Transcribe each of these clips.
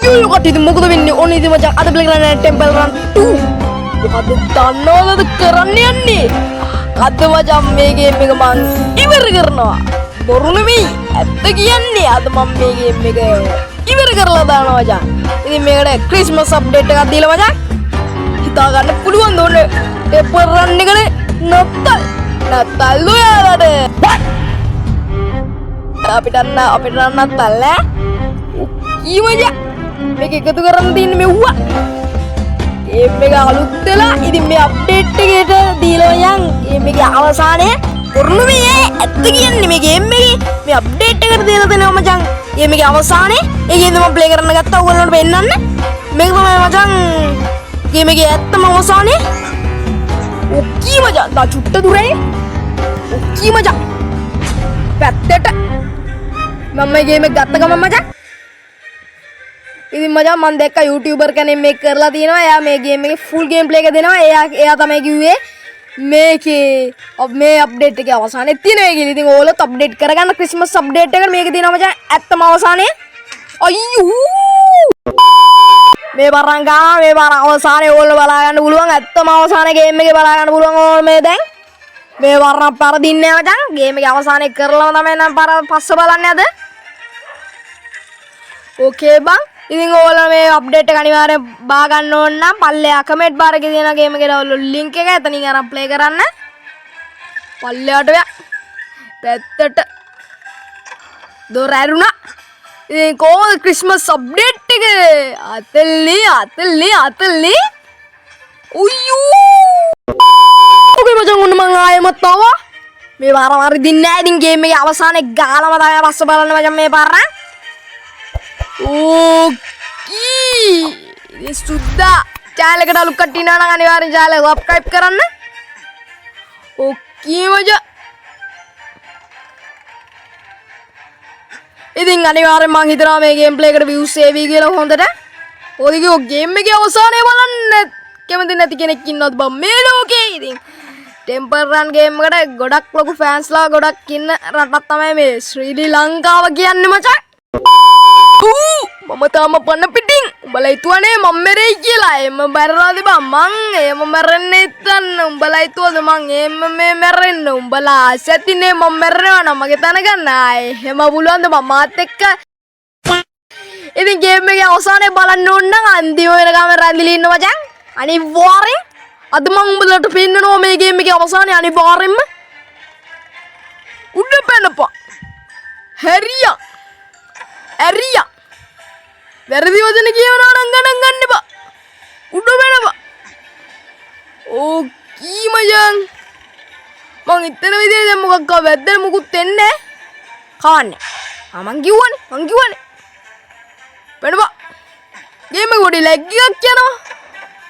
Yuk kat itu muka tuh ini on itu macam ada playground Temple Run 2. Kat tanah itu kerannya nih. Kat macam mega mang iber karena baru nih etagian nih ada mam mega iber karena tanah macam ini mega Christmas update kat di macam kita akan puluhan tuh Temple Run nih kan Natal tuh ya ada. Apa Natal ya? Iya Mega ketukeran tin mewah. Mega alutela ini me update kita di lo yang mega awasannya kurnu me etigian nih mega me update kita di lo tuh macam mega awasannya ini tuh play karena nggak tahu kalau benar nih mega macam mega etam awasannya oke macam dah cutta tuh rey oke macam better mama game gata kamu macam ఇది మజా మన దగ్గర YouTuber కనే make करला दिनो या मैं game में फुल गेम प्ले कर देना या था मैं क्यों मैं के अब मैं अपडेट के अवसान तीन है गेली थिंग ओलो अपडेट करेगा ना क्रिसमस अपडेट अगर मैं के दिना मजा एत्तम अवसान अय्यो मैं बरंगा मैं बारा अवसान ओलो बलागन बुलुवांग एत्तम अवसान गेम में के बलागन बुलुवांग और मैं दें मैं बारा पर दिन ने मजा गेम के अवसान करला ना मैं ना पर फस बलाने आते ओके बा ఇది ఓలమే అప్డేట్ కనివారే బాగా నోన్నా పల్లె కమెంట్ బార్ కి దేనా గేమ్ కి డౌన్లోడ్ లింక్ కే తని గారా ప్లే करना పల్లె అటవే పెద్దట దొరారునా ఇది కో క్రిస్మస్ అప్డేట్ కి అతల్లి ఉయ్యూ ఓకే మజా ఉన్న మంగాయ మత్తవా మే వార దిన్నే దిన్ గేమ్ కి అవసానే గాలమదా బస్ బలన మజా మే పారా ओके ये सुद्धा चैनल के डालू कट्टीना ना अनिवार्य चैनल सब्सक्राइब करना ओके मजा ఇది అనివార్యం మాకు ఇతర మే గేమ్ ప్లే कर व्यूज सेव गेलो होंदे ओदिगे ओ गेम में के अवसाने බලන්න කැමති නැති කෙනෙක් ඉන්නවද බම් මේ ලෝකේ ඉතින් ටෙම්පල් රන් ගේම් එකට ගොඩක් ලොකු ෆෑන්ස් ලා ගොඩක් ඉන්න රටක් තමයි මේ ශ්‍රී ලංකාව කියන්නේ මචං මම තාම පන්න පිටින් උඹලා හිතුවනේ මම මෙරෙයි කියලා එම බැරලාද බං මං එම මැරෙන්නේ හිටන්න උඹලා හිතුවද මං එම මේ මැරෙන්න උඹලා ආසැතිනේ මම මැරෙනවා නම් මගේ තන ගන්න ආයේ එහෙම පුළුවන්ද මම මාත් එක්ක ඉතින් ගේම් එකේ අවසානයේ බලන්න ඕන නම් අන්තිම වෙනකම් රැඳිලි ඉන්න මචං අනිවාර්යෙන් අද මං උඹලට පෙන්නනවා මේ ගේම් එකේ අවසානයේ අනිවාර්යෙන්ම උඩ පැනපා හැරියා Area වැරදි වචන කියනවා නම් ගණන් ගන්න එපා උඩ වෙනවා ඕකී මචං මං ඉතන විදිහට දැන් මොකක් ආව වැද්දට මුකුත් වෙන්නේ කවන්නේ මං කිව්වනේ වෙනවා ගේම් එක පොඩි ලැග් එකක් යනවා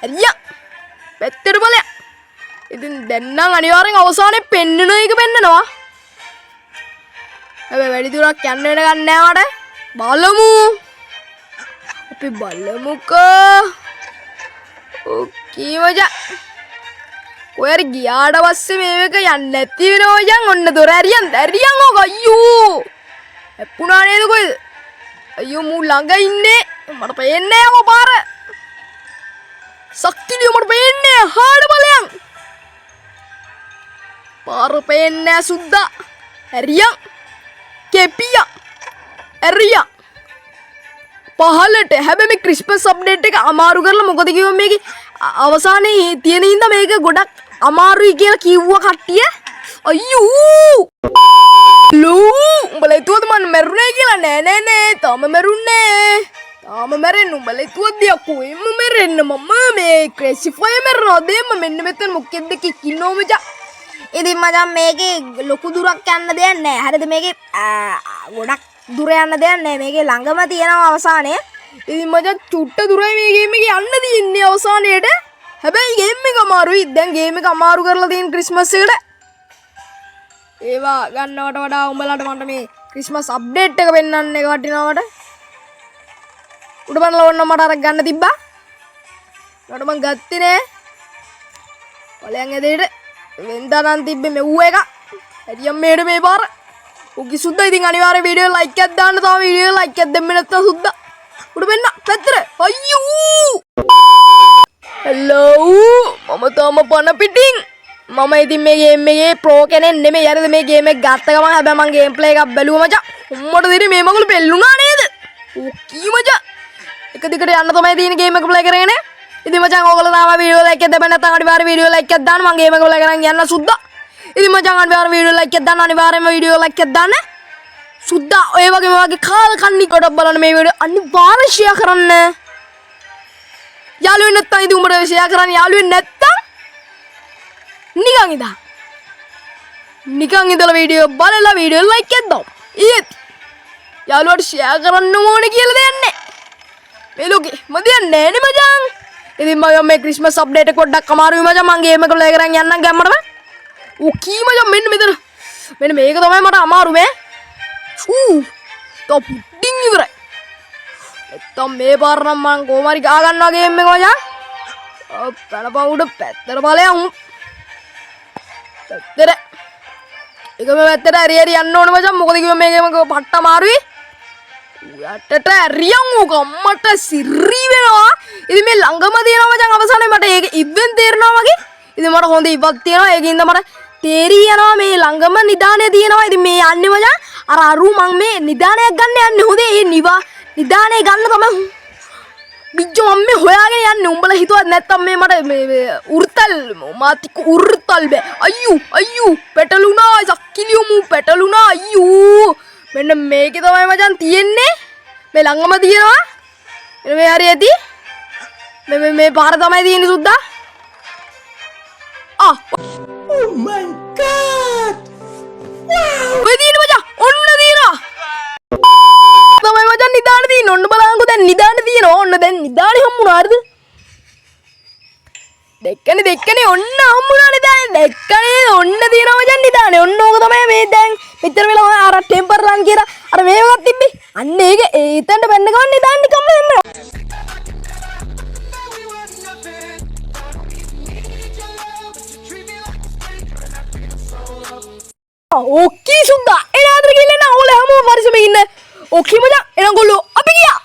හරියා පැත්තට බලය ඉතින් දැන් නම් අනිවාර්යෙන් අවසානයේ පෙන්නන එක පෙන්නනවා හැබැයි වැඩි දුරක් යන්න වෙන ගන්න නෑ මට බලමු අපි බලමුකෝ ඕකේ මචං ඔයාර ගියාට පස්සේ මේක යන්නේ නැති වෙනවා මචං ඔන්න දොර ඇරියන් ඕක අයියෝ එප්පුණා නේද කොයිද අයියෝ මූ ළඟ ඉන්නේ මට පේන්නේ නැහැ පාර සක්තිලිය මට පේන්නේ හාඩ බලයන් පාර පේන්නේ නැහැ සුද්දා ඇරියන් කෙපියා ඇරියා පහලට හැබැයි මේ ක්‍රිස්මස් අප්ඩේට් එක අමාරු කරලා මොකද කිව්ව මේකේ අවසානයේ තියෙන හින්දා මේක ගොඩක් අමාරුයි කියලා කිව්වා කට්ටිය අයියෝ උඹලා හිතුවද මම මැරුණේ කියලා නෑ තාම මැරෙන්න උඹලා හිතුවද යකෝ මැරෙන්න මම මේ ක්‍රේසිෆයි මැරෙනවා දෙන්න මෙන්න මෙතන මොකෙද්ද කිකිනෝ මචං ඉතින් මචං මේකේ ලොකු දුරක් යන්න දෙයක් නෑ හරිද මේකේ ගොඩක් දුර යන්න දෙයක් නෑ මේකේ ළඟම තියෙනවා අවසානයේ ඉතින් මචං චුට්ට දුරයි මේ ගේම් එකේ යන්න තියෙන්නේ අවසානයේට හැබැයි ගේම් එක අමාරුයි දැන් ගේම් එක අමාරු කරලා තියෙන ක්‍රිස්මස් එකට ඒවා ගන්නවට වඩා උඹලට මට මේ ක්‍රිස්මස් අප්ඩේට් එක පෙන්නන්න එක වටිනවට උඩ බලලා ඕන්න මට අර ගන්න තිබ්බා මට මං ගත්තේ නෑ ඔලයන් ඇදෙට වෙන්දා නම් තිබ්බේ මෙව්ව එක හරියම් මේට මේ පාර උකි සුද්දා ඉතින් අනිවාර්යෙන් වීඩියෝ ලයික් එකක් දාන්න තාම වීඩියෝ ලයික් එකක් දෙන්න නැත්නම් සුද්දා උඩ වෙන්න පැත්තට අයියෝ හෙලෝ මම තාම පන පිටින් මම ඉතින් මේ ගේම් එකේ ප්‍රෝ කෙනෙක් නෙමෙයි හරිද මේ ගේම් එක ගත්ත ගමන් හැබැයි මම ගේම් ප්ලේ එකක් බැලුවා මචං උම්මට දිරි මේ මගුල පෙල්ලුණා නේද ඕකී මචං එක දිගට යන්න තමයි තියෙන ගේම් එක ප්ලේ කරගෙන ඉතින් මචං ඕගොල්ලෝ තාම වීඩියෝ ලයික් එකක් දෙන්න නැත්නම් අනිවාර්ය වීඩියෝ ලයික් එකක් දාන්න මම ගේම් එක ප්ලේ කරන් යන්න සුද්දා ඉතින් මචං අනිවාර්ය වීඩියෝ ලයික් එකක් දාන්න අනිවාර්යයෙන්ම වීඩියෝ ලයික් එකක් දාන්න සුද්දා ඔය වගේ මේ වගේ කාල කන්නි කොට බලන්න මේ වීඩියෝ අනිවාර්ය ෂෙයා කරන්න යාළුවෙන් නැත්නම් ඉතින් උඹට ෂෙයා කරන්න යාළුවෙන් නැත්නම් නිකන් ඉඳලා වීඩියෝ බලලා වීඩියෝ ලයික් එකක් දාන්න ඊත් යාළුවට ෂෙයා කරන්න ඕනේ කියලා දෙයක් නැහැ මේ ලෝකේ මදියක් නැහැ නේ මචං ඉතින් මම මේ ක්‍රිස්මස් අප්ඩේට් එක පොඩ්ඩක් අමාරුයි මචං මම ගේම් එක ප්ලේ කරන් යන්නම් ගැම්මටම ඕකී මචං මෙන්න මෙතන මෙන්න මේක තමයි මට අමාරු මේ තෝ පුඩින් ඉවරයි නැත්තම් මේ පාර නම් මං කොහොම හරි ගා ගන්නවා ගේම් එක මචං පැනපන් උඩ පැත්තට බලයන් පැත්තට එකම පැත්තට හරි හරි යන්න ඕනේ මචං මොකද කිව්ව මේ ගේම් එක පට්ට අමාරුයි යටට ඇරියන් ඕක අම්මට සිරි වෙනවා ඉතින් මේ ළඟම තියෙනවා මචං අවසානයේ මට ඒක ඉවෙන් තේරෙනවා වගේ ඉතින් මට හොඳ ඉවක් තියෙනවා ඒකින්ද මට තේරී යනවා මේ ළඟම නිදානේ තියෙනවා ඉතින් මේ යන්නේ මචං අර අරු මං මේ නිදානයක් ගන්න යන්නේ හොඳේ ඒ නිදානේ ගන්න තමයි බිජ්ජෝ මම මේ හොයාගෙන යන්නේ උඹලා හිතුවත් නැත්තම් මේ මට මේ උර්තල් මාතික උර්තල් බෑ අයියෝ පෙටලුණා සක්කිලියමු පෙටලුණා අයියෝ මෙන්න මේකේ තමයි මචං තියෙන්නේ මේ ළඟම තියෙනවා එන මේ හරි ඇති මේ පාර තමයි තියෙන්නේ සුද්දා oh my god wow ඔය තියෙන මචං ඔන්න තියෙනවා තමයි මචං නිදාන තියෙන ඔන්න බලංකෝ දැන් නිදාන තියෙනවා ඔන්න දැන් නිදානේ හම්බුණා හරිද දෙක්කනේ ඔන්න හම්බුණානේ දැන් දෙක්කනේ ඔන්න තියෙනවා මචං නිදානේ ඔන්න ඕක තමයි මේ දැන් මෙච්චර වෙලා අර ටෙම්පර් රන් කියලා අර මේවත් තිබ්බේ අන්න ඒක එතනට බැන්න ගමන් නිදාන නිකම්ම එන්න ඕකී සුද්දා එන ආතර ගිල්ලෙන්න ඕල හැමෝම පරිස්සමෙන් ඉන්න ඕකී මචං එනගොල්ලෝ අපි ගියා